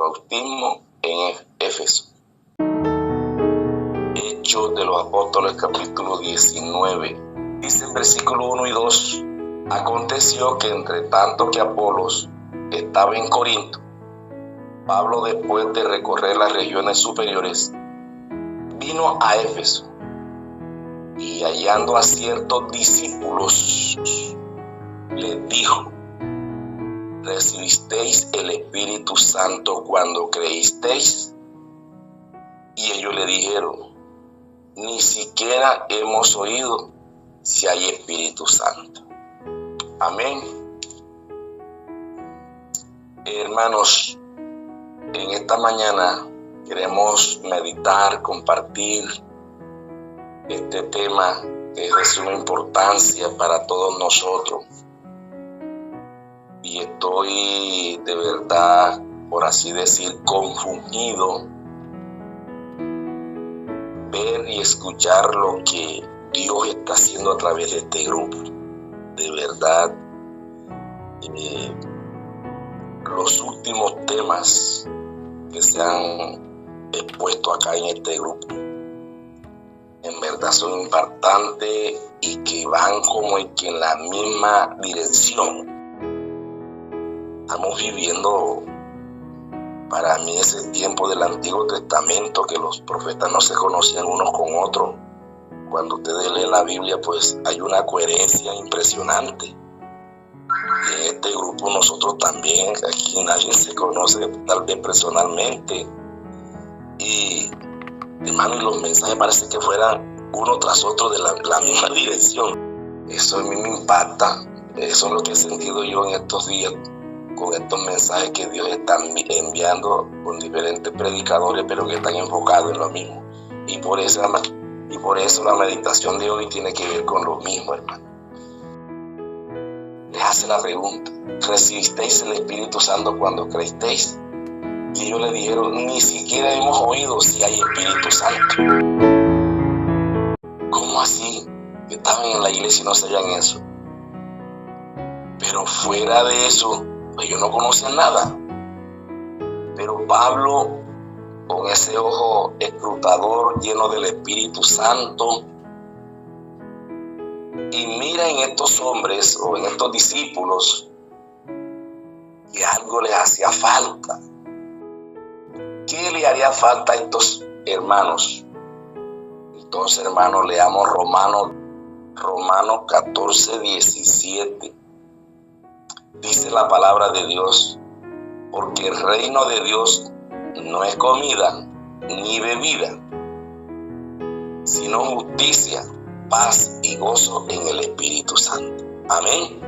bautismo en Éfeso. Hechos de los Apóstoles, capítulo 19. Dice en versículo 1 y 2: Aconteció que entre tanto que Apolos estaba en Corinto, Pablo, después de recorrer las regiones superiores, vino a Éfeso, y hallando a ciertos discípulos, les dijo: ¿Recibisteis el Espíritu Santo cuando creísteis? Y ellos le dijeron: ni siquiera hemos oído si hay Espíritu Santo. Amén. Hermanos, en esta mañana queremos meditar, compartir este tema que es de suma importancia para todos nosotros. Y estoy de verdad, por así decir, confundido ver y escuchar lo que Dios está haciendo a través de este grupo. De verdad, los últimos temas que se han expuesto acá en este grupo en verdad son impactantes y que van como que en la misma dirección. Estamos viviendo, para mí, ese tiempo del Antiguo Testamento, que los profetas no se conocían unos con otros. Cuando ustedes leen la Biblia, pues hay una coherencia impresionante. Y en este grupo nosotros también, aquí nadie se conoce tal vez personalmente. Y, hermano, y los mensajes parece que fueran uno tras otro de la misma dirección. Eso a mí me impacta. Eso es lo que he sentido yo en estos días con estos mensajes que Dios está enviando con diferentes predicadores, pero que están enfocados en lo mismo. Y por eso la meditación de hoy tiene que ver con lo mismo, hermano. Les hace la pregunta: ¿recibisteis el Espíritu Santo cuando creísteis? Y ellos le dijeron: ni siquiera hemos oído si hay Espíritu Santo. ¿Cómo así? Que estaban en la iglesia y no sabían eso. Pero fuera de eso, ellos no conocen nada. Pero Pablo, con ese ojo escrutador lleno del Espíritu Santo, y mira en estos hombres o en estos discípulos que algo les hacía falta. ¿Qué le haría falta a estos hermanos? Entonces, hermanos, leamos Romanos 14, 17. Dice la palabra de Dios: porque el reino de Dios no es comida ni bebida, sino justicia, paz y gozo en el Espíritu Santo. Amén.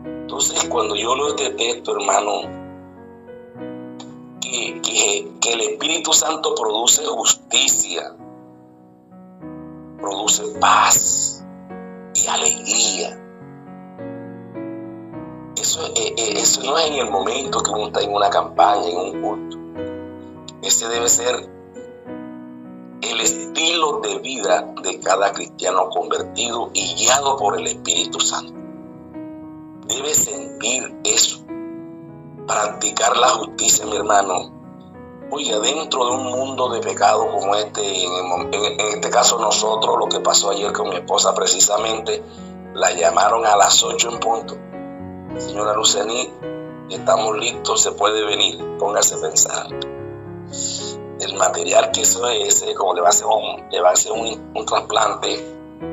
Entonces, cuando yo lo detecto, hermano, que el Espíritu Santo produce justicia, produce paz y alegría. Eso no es en el momento que uno está en una campaña, en un culto. Ese debe ser el estilo de vida de cada cristiano convertido y guiado por el Espíritu Santo. Debe sentir eso, practicar la justicia, mi hermano. Oiga, dentro de un mundo de pecado como este, en este caso nosotros, lo que pasó ayer con mi esposa precisamente, la llamaron a las 8 en punto. Señora Lucení, estamos listos, se puede venir. Póngase a pensar. El material que eso es, como le va a hacer un trasplante,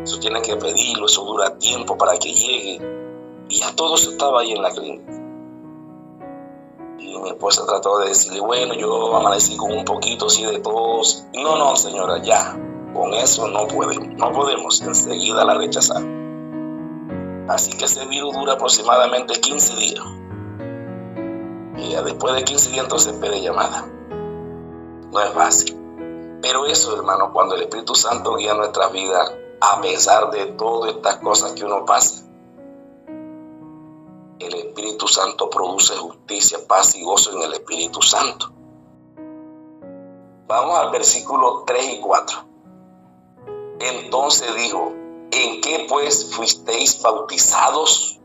eso tiene que pedirlo, eso dura tiempo para que llegue. Y ya todo eso estaba ahí en la clínica. Y mi esposa trató de decirle: bueno, yo amanecí con un poquito así de tos. No, señora, ya, con eso no podemos, enseguida la rechazaron. Así que ese virus dura aproximadamente 15 días. Y ya después de 15 días entonces pide llamada. No es fácil. Pero eso, hermano, cuando el Espíritu Santo guía nuestras vidas, a pesar de todas estas cosas que uno pasa, el Espíritu Santo produce justicia, paz y gozo en el Espíritu Santo. Vamos al versículo 3 y 4. Entonces dijo: ¿en qué pues fuisteis bautizados?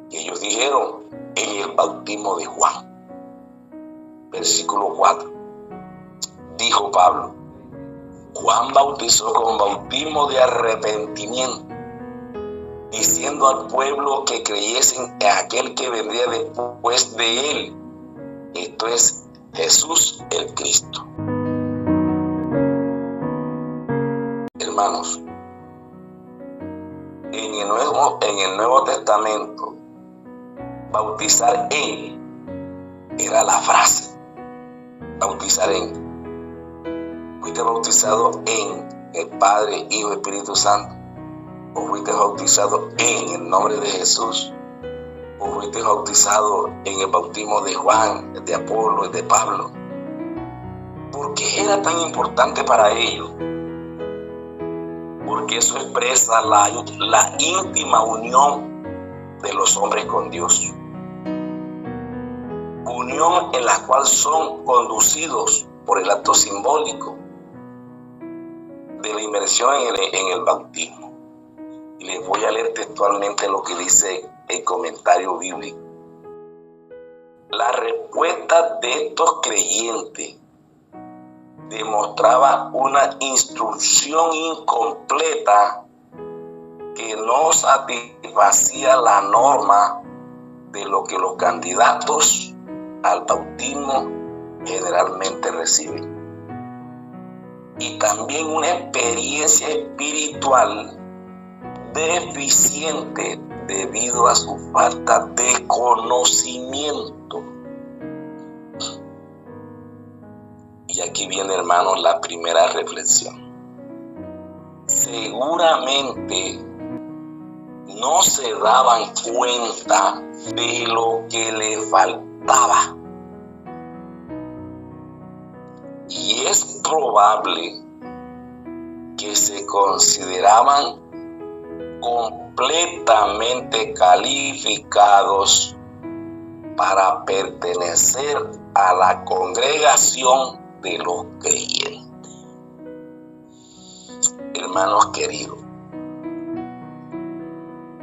Y ellos dijeron: en el bautismo de Juan. versículo 4. Dijo Pablo: Juan bautizó con bautismo de arrepentimiento, diciendo al pueblo que creyesen en aquel que vendría después de él, esto es Jesús el Cristo. Hermanos, en el Nuevo Testamento, bautizar en era la frase. Bautizar en. ¿Fuiste bautizado en el Padre, Hijo y Espíritu Santo? ¿O fuiste bautizado en el nombre de Jesús? ¿O fuiste bautizado en el bautismo de Juan, de Apolo y de Pablo? ¿Por qué era tan importante para ellos? Porque eso expresa la íntima unión de los hombres con Dios. Unión en la cual son conducidos por el acto simbólico de la inmersión en el bautismo. Y les voy a leer textualmente lo que dice el comentario bíblico. La respuesta de estos creyentes demostraba una instrucción incompleta que no satisfacía la norma de lo que los candidatos al bautismo generalmente reciben. Y también una experiencia espiritual deficiente debido a su falta de conocimiento. Y aquí viene, hermanos, la primera reflexión. Seguramente no se daban cuenta de lo que le faltaba. Y es probable que se consideraban completamente calificados para pertenecer a la congregación de los creyentes. Hermanos queridos,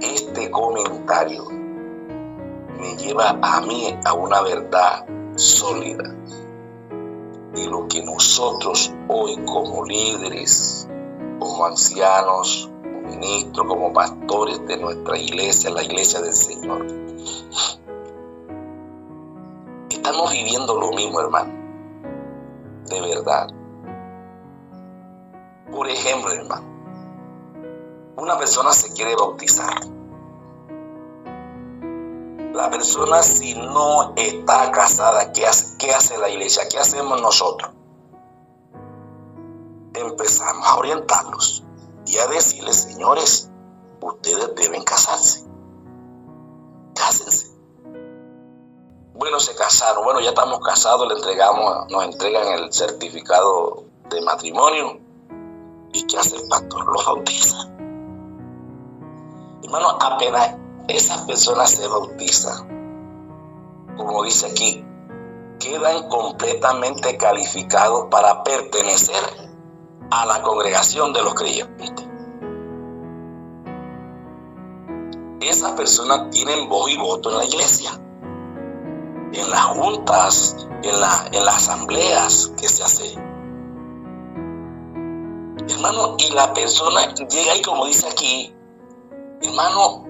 este comentario me lleva a mí a una verdad sólida de lo que nosotros hoy como líderes, como ancianos, como ministros, como pastores de nuestra iglesia, la iglesia del Señor, estamos viviendo lo mismo, hermano, de verdad. Por ejemplo, hermano, una persona se quiere bautizar. La persona, si no está casada, ¿qué hace la iglesia? ¿Qué hacemos nosotros? Empezamos a orientarlos y a decirles: señores, ustedes deben casarse. Cásense. Bueno, se casaron. Bueno, ya estamos casados, nos entregan el certificado de matrimonio. ¿Y qué hace el pastor? Los bautiza. Hermano, apenas esa persona se bautiza, como dice aquí, quedan completamente calificados para pertenecer a la congregación de los creyentes. Esas personas tienen voz y voto en la iglesia, en las juntas, en las asambleas que se hacen. Hermano, y la persona llega y, como dice aquí, hermano,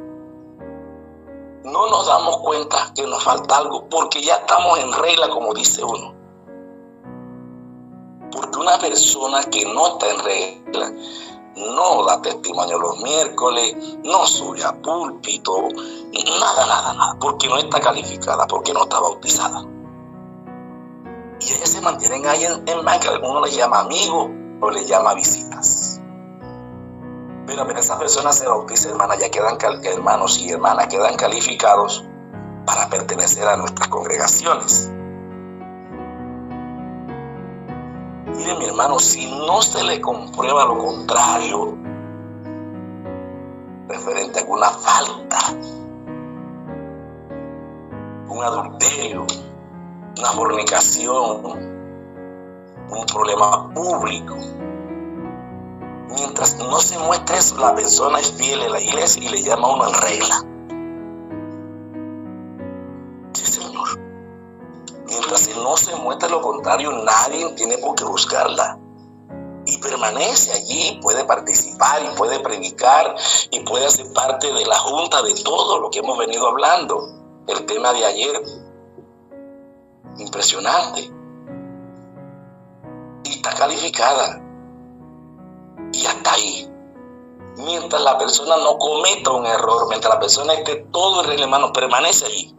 no nos damos cuenta que nos falta algo, porque ya estamos en regla, como dice uno. Porque una persona que no está en regla no da testimonio los miércoles, no sube a púlpito, nada, porque no está calificada, porque no está bautizada. Y ellas se mantienen ahí en banca. Alguno le llama amigo o le llama visitas. Pero apenas esa persona se bautiza, hermana, ya quedan, hermanos y hermanas, quedan calificados para pertenecer a nuestras congregaciones. Mire, mi hermano, si no se le comprueba lo contrario, referente a alguna falta, un adulterio, una fornicación, un problema público, mientras no se muestre eso, la persona es fiel a la iglesia y le llama a uno en regla. Sí, Señor. Mientras no se muestre lo contrario, nadie tiene por qué buscarla. Y permanece allí, puede participar y puede predicar y puede hacer parte de la junta de todo lo que hemos venido hablando. El tema de ayer, impresionante. Y está calificada. Y hasta ahí. Mientras la persona no cometa un error, mientras la persona esté todo en regla, hermano, permanece allí.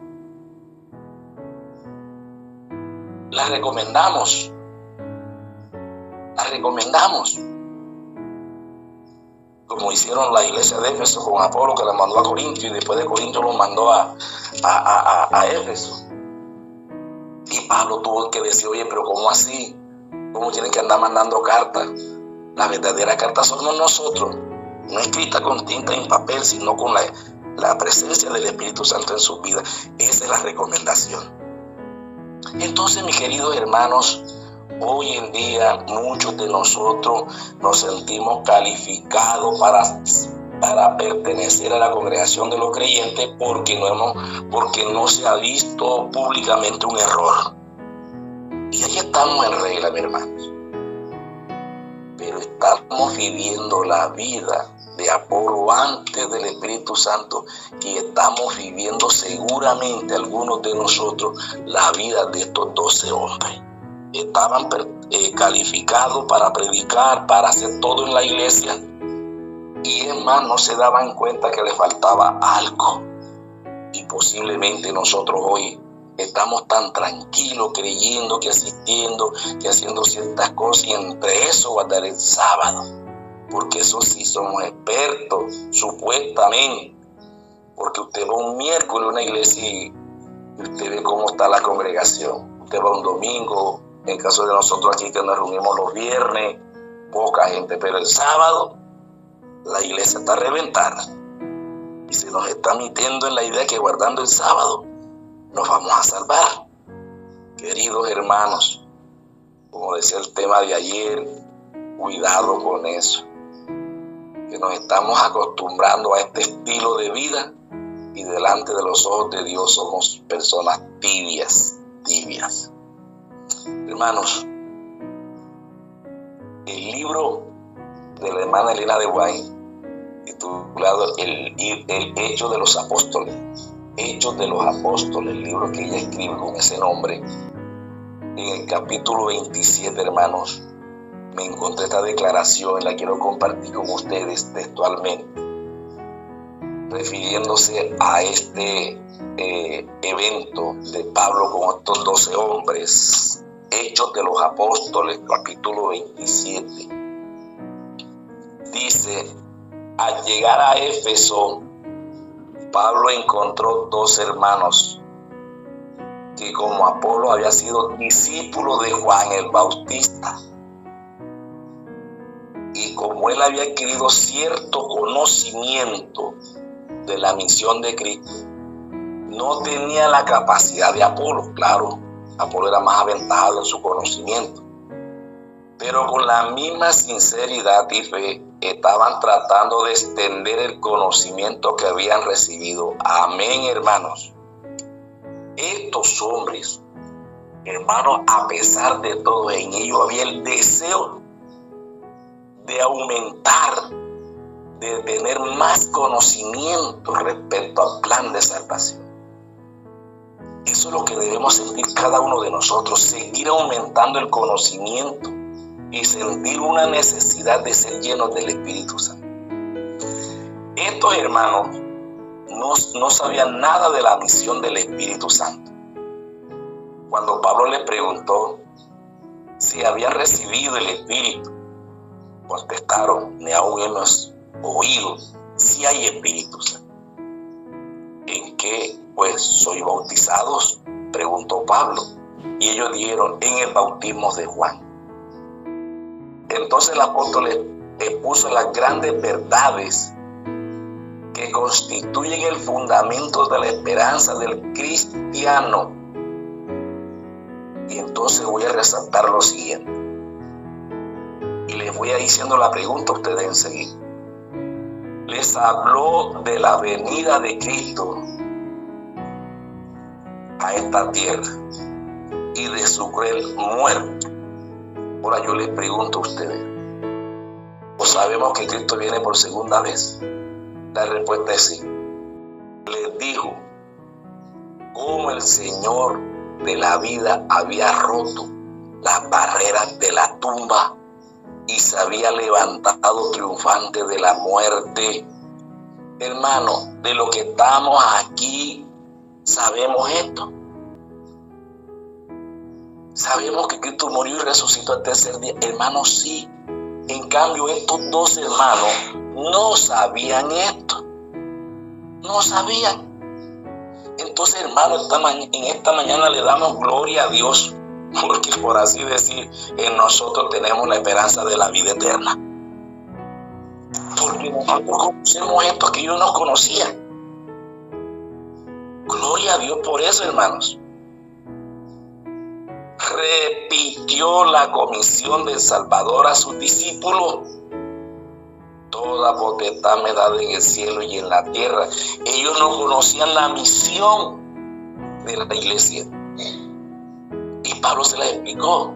La recomendamos. La recomendamos. Como hicieron la iglesia de Éfeso con Apolo, que la mandó a Corinto, y después de Corinto lo mandó a Éfeso. Y Pablo tuvo que decir, oye, pero ¿cómo así? ¿Cómo tienen que andar mandando cartas? Las verdaderas cartas somos nosotros, no escritas con tinta en papel, sino con la presencia del Espíritu Santo en su vida. Esa es la recomendación. Entonces, mis queridos hermanos, hoy en día muchos de nosotros nos sentimos calificados para pertenecer a la congregación de los creyentes porque no se ha visto públicamente un error. Y ahí estamos en regla, mis hermanos. Pero estamos viviendo la vida de Apolo antes del Espíritu Santo, y estamos viviendo seguramente algunos de nosotros la vida de estos 12 hombres. Estaban calificados para predicar, para hacer todo en la iglesia, y es más, no se daban cuenta que les faltaba algo. Y posiblemente nosotros hoy estamos tan tranquilos creyendo que asistiendo, que haciendo ciertas cosas, y entre eso guardar el sábado, porque eso sí somos expertos, supuestamente. Porque usted va un miércoles a una iglesia y usted ve cómo está la congregación. Usted va un domingo, en caso de nosotros aquí que nos reunimos los viernes, poca gente, pero el sábado la iglesia está a reventar. Y se nos está metiendo en la idea que guardando el sábado nos vamos a salvar. Queridos hermanos, como decía el tema de ayer, cuidado con eso. Que nos estamos acostumbrando a este estilo de vida y delante de los ojos de Dios somos personas tibias. Hermanos, el libro de la hermana Elena de White, titulado El Hecho de los Apóstoles, Hechos de los Apóstoles, el libro que ella escribe con ese nombre, en el capítulo 27, hermanos, me encontré esta declaración y la quiero compartir con ustedes textualmente, refiriéndose a este evento de Pablo con estos 12 hombres. Hechos de los Apóstoles, capítulo 27. Dice: al llegar a Éfeso, Pablo encontró 2 hermanos que, como Apolo había sido discípulo de Juan el Bautista, y como él había adquirido cierto conocimiento de la misión de Cristo, no tenía la capacidad de Apolo. Claro, Apolo era más aventajado en su conocimiento, pero con la misma sinceridad y fe estaban tratando de extender el conocimiento que habían recibido. Amén, hermanos. Estos hombres, hermanos, a pesar de todo, en ellos había el deseo de aumentar, de tener más conocimiento respecto al plan de salvación. Eso es lo que debemos sentir cada uno de nosotros, seguir aumentando el conocimiento y sentir una necesidad de ser llenos del Espíritu Santo. Estos hermanos no sabían nada de la misión del Espíritu Santo. Cuando Pablo les preguntó si habían recibido el Espíritu, contestaron: ni aún hemos oído si hay Espíritu Santo. ¿En qué pues sois bautizados?, preguntó Pablo. Y ellos dijeron: en el bautismo de Juan. Entonces el apóstol expuso las grandes verdades que constituyen el fundamento de la esperanza del cristiano. Y entonces voy a resaltar lo siguiente. Y les voy a ir diciendo la pregunta a ustedes enseguida. Les habló de la venida de Cristo a esta tierra y de su cruel muerte. Ahora yo les pregunto a ustedes, ¿o sabemos que Cristo viene por segunda vez? La respuesta es sí. Les dijo cómo el Señor de la vida había roto las barreras de la tumba y se había levantado triunfante de la muerte. Hermano, de lo que estamos aquí, sabemos esto. Sabemos que Cristo murió y resucitó al tercer día. Hermanos, sí. En cambio, estos dos hermanos no sabían esto. No sabían. Entonces, hermanos, en esta mañana le damos gloria a Dios, porque por así decir, en nosotros tenemos la esperanza de la vida eterna. Porque nosotros conocemos esto que ellos no conocían. Gloria a Dios por eso, hermanos. Repitió la comisión del Salvador a sus discípulos. Toda potestad me da en el cielo y en la tierra. Ellos no conocían la misión de la iglesia. Y Pablo se la explicó.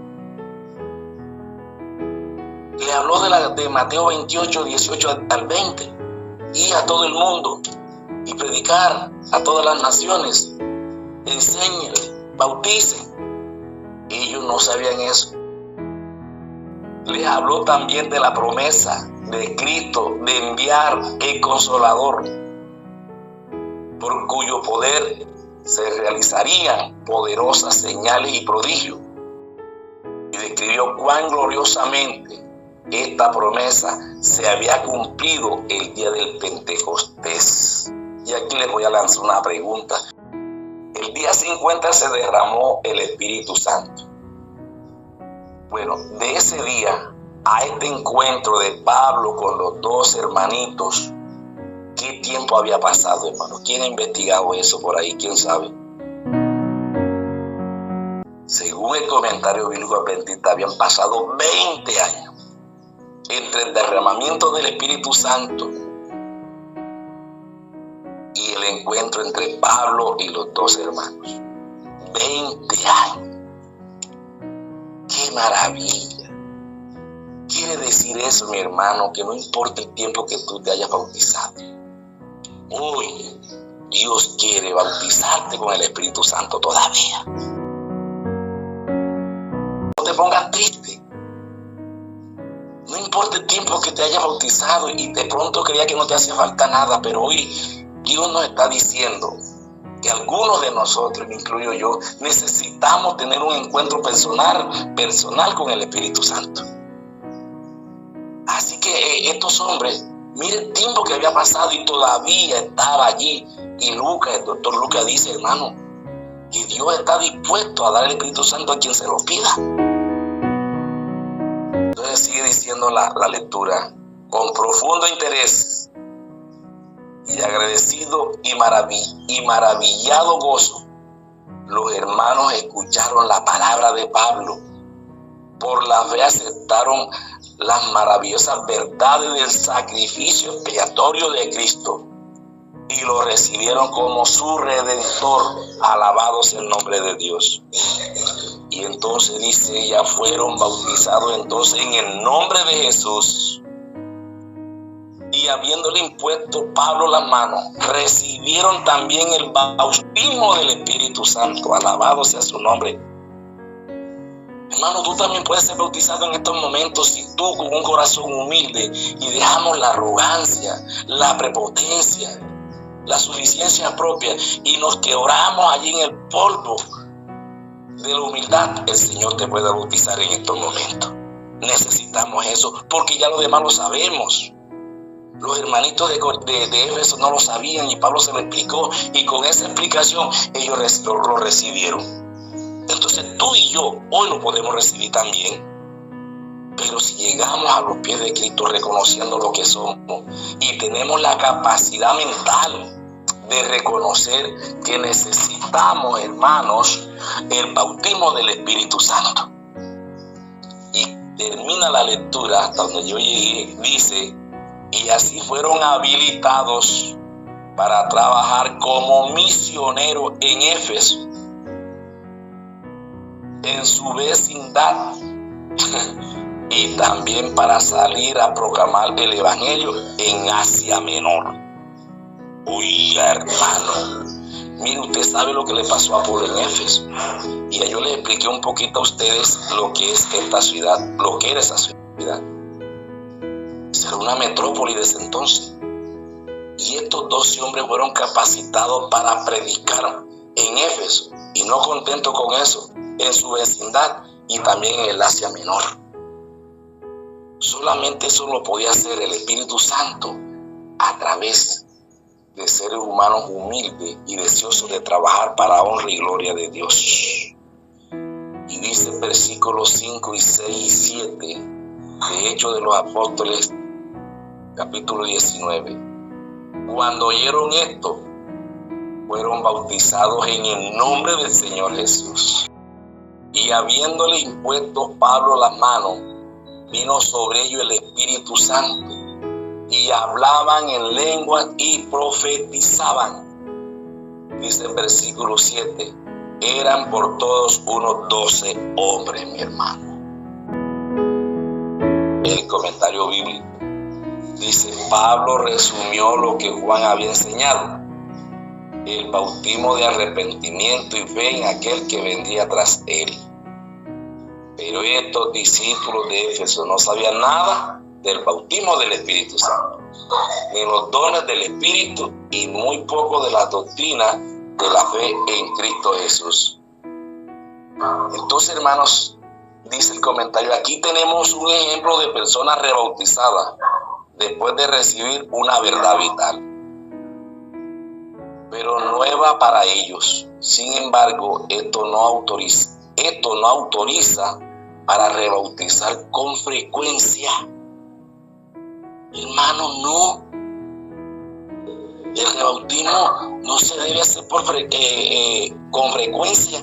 Le habló de Mateo 28, 18 al 20. Ir a todo el mundo y predicar a todas las naciones. Enséñenle, bauticen. Ellos no sabían eso. Les habló también de la promesa de Cristo de enviar el Consolador, por cuyo poder se realizarían poderosas señales y prodigios. Y describió cuán gloriosamente esta promesa se había cumplido el día del Pentecostés. Y aquí les voy a lanzar una pregunta. El día 50 se derramó el Espíritu Santo. Bueno, de ese día a este encuentro de Pablo con los dos hermanitos, ¿qué tiempo había pasado, hermano? ¿Quién ha investigado eso por ahí? ¿Quién sabe? Según el comentario bíblico adventista, habían pasado 20 años entre el derramamiento del Espíritu Santo y el encuentro entre Pablo y los dos hermanos. 20 años. ¡Qué maravilla! Quiere decir eso, mi hermano, que no importa el tiempo que tú te hayas bautizado. Hoy Dios quiere bautizarte con el Espíritu Santo todavía. No te pongas triste. No importa el tiempo que te hayas bautizado y de pronto creías que no te hacía falta nada, pero hoy Dios nos está diciendo que algunos de nosotros, me incluyo yo, necesitamos tener un encuentro personal con el Espíritu Santo. Así que estos hombres, mire el tiempo que había pasado y todavía estaba allí. Y Lucas, el doctor Lucas dice, hermano, que Dios está dispuesto a dar el Espíritu Santo a quien se lo pida. Entonces sigue diciendo la lectura, con profundo interés y agradecido y maravillado gozo, los hermanos escucharon la palabra de Pablo. Por la fe aceptaron las maravillosas verdades del sacrificio expiatorio de Cristo y lo recibieron como su Redentor. Alabado sea el nombre de Dios. Y entonces dice, ya fueron bautizados entonces en el nombre de Jesús. Y habiéndole impuesto Pablo las manos, recibieron también el bautismo del Espíritu Santo. Alabado sea su nombre. Hermano, tú también puedes ser bautizado en estos momentos si tú con un corazón humilde y dejamos la arrogancia, la prepotencia, la suficiencia propia y nos quebramos allí en el polvo de la humildad, el Señor te puede bautizar en estos momentos. Necesitamos eso porque ya lo demás lo sabemos. Los hermanitos de Éfeso no lo sabían y Pablo se lo explicó y con esa explicación ellos lo recibieron. Entonces tú y yo hoy lo podemos recibir también. Pero si llegamos a los pies de Cristo reconociendo lo que somos y tenemos la capacidad mental de reconocer que necesitamos, hermanos, el bautismo del Espíritu Santo. Y termina la lectura hasta donde yo llegué, dice, y así fueron habilitados para trabajar como misioneros en Éfeso. en su vecindad y también para salir a proclamar el evangelio en Asia Menor. Uy, hermano, mire, usted sabe lo que le pasó a Pablo en Éfeso. Y yo les expliqué un poquito a ustedes lo que es esta ciudad, lo que era esa ciudad. Era una metrópoli desde entonces. Y estos 12 hombres fueron capacitados para predicar en Éfeso. Y no contento con eso, en su vecindad y también en el Asia Menor. Solamente eso lo podía hacer el Espíritu Santo a través de seres humanos humildes y deseosos de trabajar para honra y gloria de Dios. Y dice versículos 5 y 6 y 7 de Hechos de los Apóstoles, capítulo 19. Cuando oyeron esto, fueron bautizados en el nombre del Señor Jesús. Y habiéndole impuesto Pablo las manos, vino sobre ellos el Espíritu Santo, y hablaban en lenguas y profetizaban. Dice el versículo 7, eran por todos unos 12 hombres, mi hermano. El comentario bíblico dice: Pablo resumió lo que Juan había enseñado, el bautismo de arrepentimiento y fe en aquel que vendría tras él. Pero estos discípulos de Éfeso no sabían nada del bautismo del Espíritu Santo, ni los dones del Espíritu, y muy poco de la doctrina de la fe en Cristo Jesús. Entonces, hermanos, dice el comentario, aquí tenemos un ejemplo de personas rebautizadas después de recibir una verdad vital, pero nueva para ellos. Sin embargo, esto no autoriza para rebautizar con frecuencia. Hermano, no. El rebautismo no se debe hacer con frecuencia.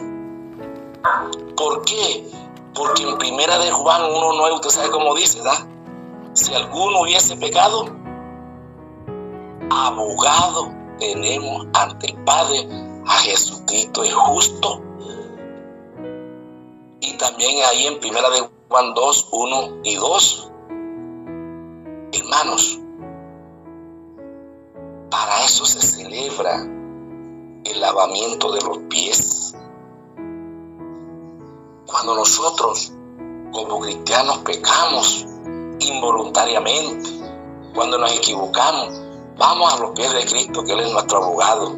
¿Por qué? Porque en Primera de Juan 1:9, usted sabe cómo dice, ¿verdad? Si alguno hubiese pecado, abogado tenemos ante el Padre a Jesucristo el justo. Y también ahí en Primera de Juan 2:1 y 2. Hermanos, para eso se celebra el lavamiento de los pies. Cuando nosotros como cristianos pecamos involuntariamente, cuando nos equivocamos, vamos a los pies de Cristo, que Él es nuestro abogado.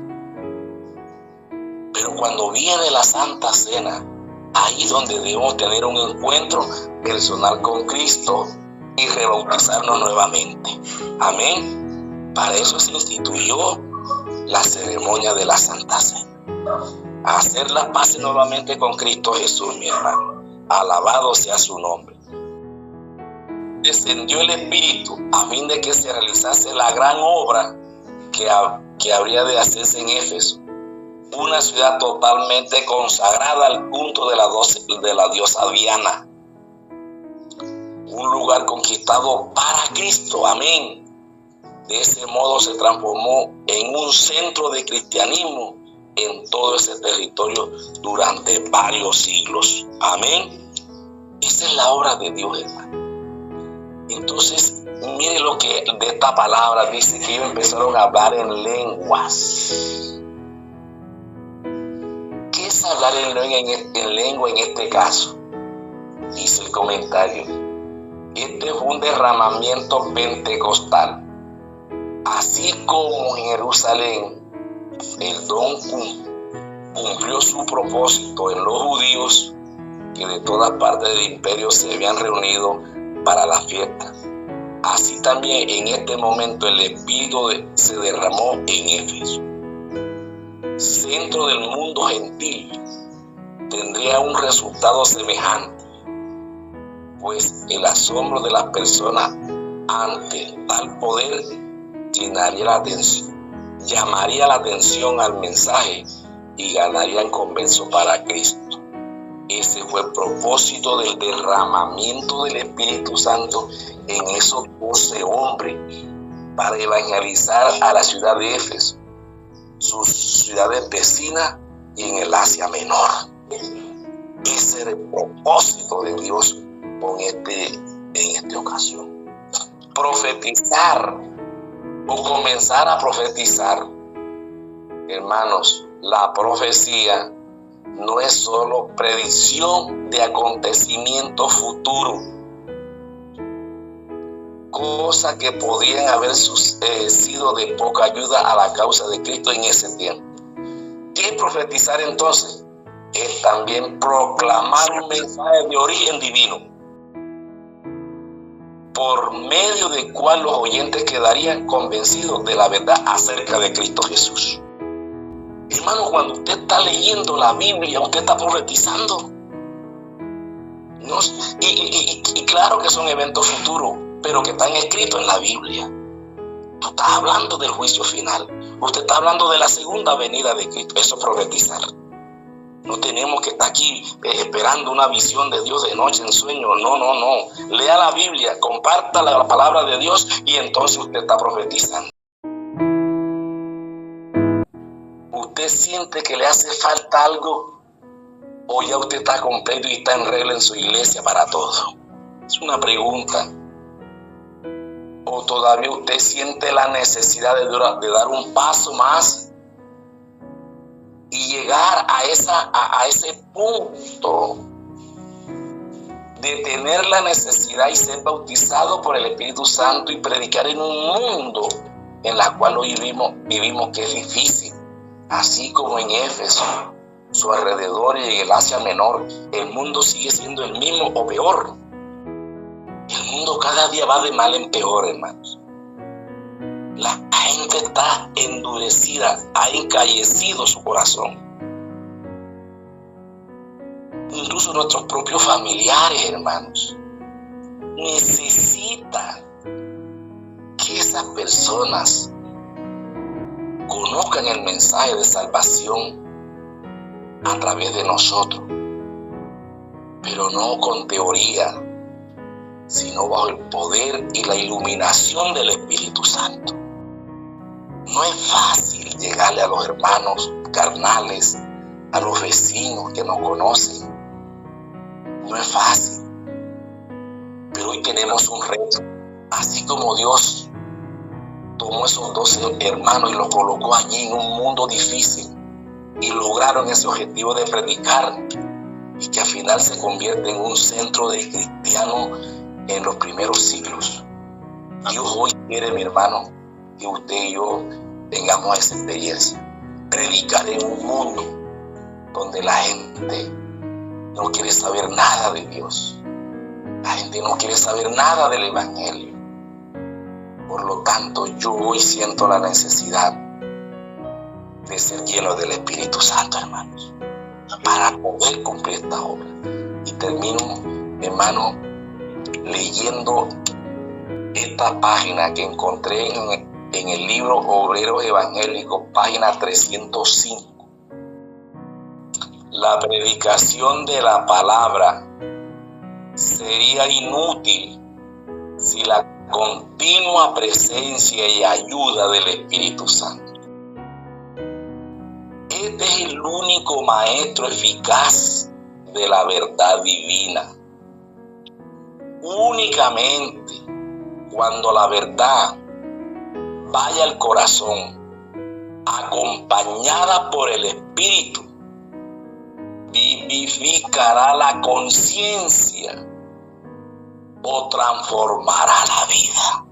Pero cuando viene la Santa Cena, ahí es donde debemos tener un encuentro personal con Cristo y rebautizarnos nuevamente. Amén. Para eso se instituyó la ceremonia de la Santa Cena. Hacer las paces nuevamente con Cristo Jesús, mi hermano. Alabado sea su nombre. Descendió el Espíritu a fin de que se realizase la gran obra que habría de hacerse en Éfeso, una ciudad totalmente consagrada al culto de la diosa Diana, un lugar conquistado para Cristo. Amén. De ese modo se transformó en un centro de cristianismo en todo ese territorio durante varios siglos. Amén. Esa es la obra de Dios, hermano. Entonces, mire lo que de esta palabra dice, que ellos empezaron a hablar en lenguas. ¿Qué es hablar en lengua en este caso? Dice el comentario: este fue un derramamiento pentecostal. Así como en Jerusalén el don cumplió su propósito en los judíos, que de todas partes del imperio se habían reunido para la fiesta, así también en este momento el Espíritu se derramó en Éfeso, centro del mundo gentil. Tendría un resultado semejante, pues el asombro de las personas ante tal poder llamaría la atención al mensaje y ganarían convenzo para Cristo. Ese fue el propósito del derramamiento del Espíritu Santo en esos 12 hombres, para evangelizar a la ciudad de Éfeso, sus ciudades vecinas y en el Asia Menor. Ese el propósito de Dios en esta ocasión. Profetizar o comenzar a profetizar. Hermanos, la profecía no es solo predicción de acontecimientos futuros, cosas que podían haber sido de poca ayuda a la causa de Cristo en ese tiempo. ¿Qué es profetizar entonces? Es también proclamar un mensaje de origen divino, por medio del cual los oyentes quedarían convencidos de la verdad acerca de Cristo Jesús. Hermano, cuando usted está leyendo la Biblia, usted está profetizando. ¿No? Y claro que son eventos futuros, pero que están escritos en la Biblia. Tú estás hablando del juicio final. Usted está hablando de la segunda venida de Cristo. Eso es profetizar. No tenemos que estar aquí esperando una visión de Dios de noche en sueño. No. Lea la Biblia, comparta la palabra de Dios y entonces usted está profetizando. ¿Usted siente que le hace falta algo? ¿O ya usted está completo y está en regla en su iglesia para todo? Es una pregunta. ¿O todavía usted siente la necesidad de dar un paso más y llegar a ese punto de tener la necesidad y ser bautizado por el Espíritu Santo y predicar en un mundo en la cual hoy vivimos que es difícil? Así como en Éfeso, su alrededor y en el Asia Menor, el mundo sigue siendo el mismo o peor. El mundo cada día va de mal en peor, hermanos. La gente está endurecida, ha encallecido su corazón. Incluso nuestros propios familiares, hermanos, necesitan que esas personas conozcan el mensaje de salvación a través de nosotros, pero no con teoría, sino bajo el poder y la iluminación del Espíritu Santo. No es fácil llegarle a los hermanos carnales, a los vecinos que nos conocen. No es fácil. Pero hoy tenemos un reto. Así como Dios tomó esos 12 hermanos y los colocó allí en un mundo difícil y lograron ese objetivo de predicar y que al final se convierte en un centro de cristianos en los primeros siglos. Dios hoy quiere, mi hermano, que usted y yo tengamos esa experiencia. Predicar en un mundo donde la gente no quiere saber nada de Dios. La gente no quiere saber nada del Evangelio. Por lo tanto, yo hoy siento la necesidad de ser lleno del Espíritu Santo, hermanos, para poder cumplir esta obra. Y termino, hermano, leyendo esta página que encontré en el libro Obreros Evangélicos, página 305. La predicación de la palabra sería inútil si la continua presencia y ayuda del Espíritu Santo. Este es el único maestro eficaz de la verdad divina. Únicamente cuando la verdad vaya al corazón, acompañada por el Espíritu, vivificará la conciencia o transformará la vida.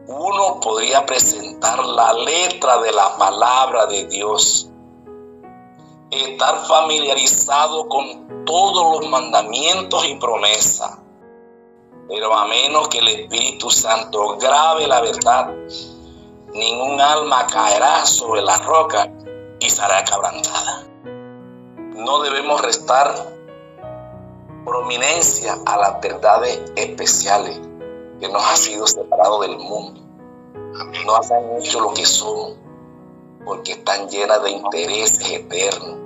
Uno podría presentar la letra de la palabra de Dios, estar familiarizado con todos los mandamientos y promesas, pero a menos que el Espíritu Santo grabe la verdad, ningún alma caerá sobre la roca y será quebrantada. No debemos restar prominencia a las verdades especiales que nos han sido separados del mundo. Nos han hecho lo que somos porque están llenas de intereses eternos.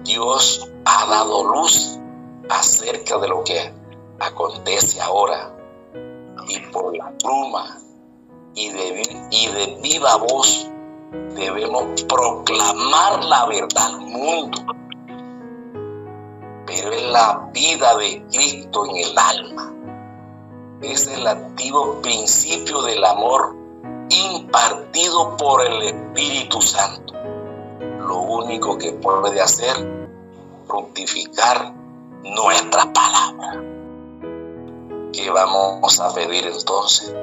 Dios ha dado luz acerca de lo que acontece ahora, y por la pluma y de viva voz debemos proclamar la verdad al mundo. pero es la vida de Cristo en el alma. Es el activo principio del amor impartido por el Espíritu Santo. Lo único que puede hacer fructificar nuestra palabra. ¿Qué vamos a pedir entonces?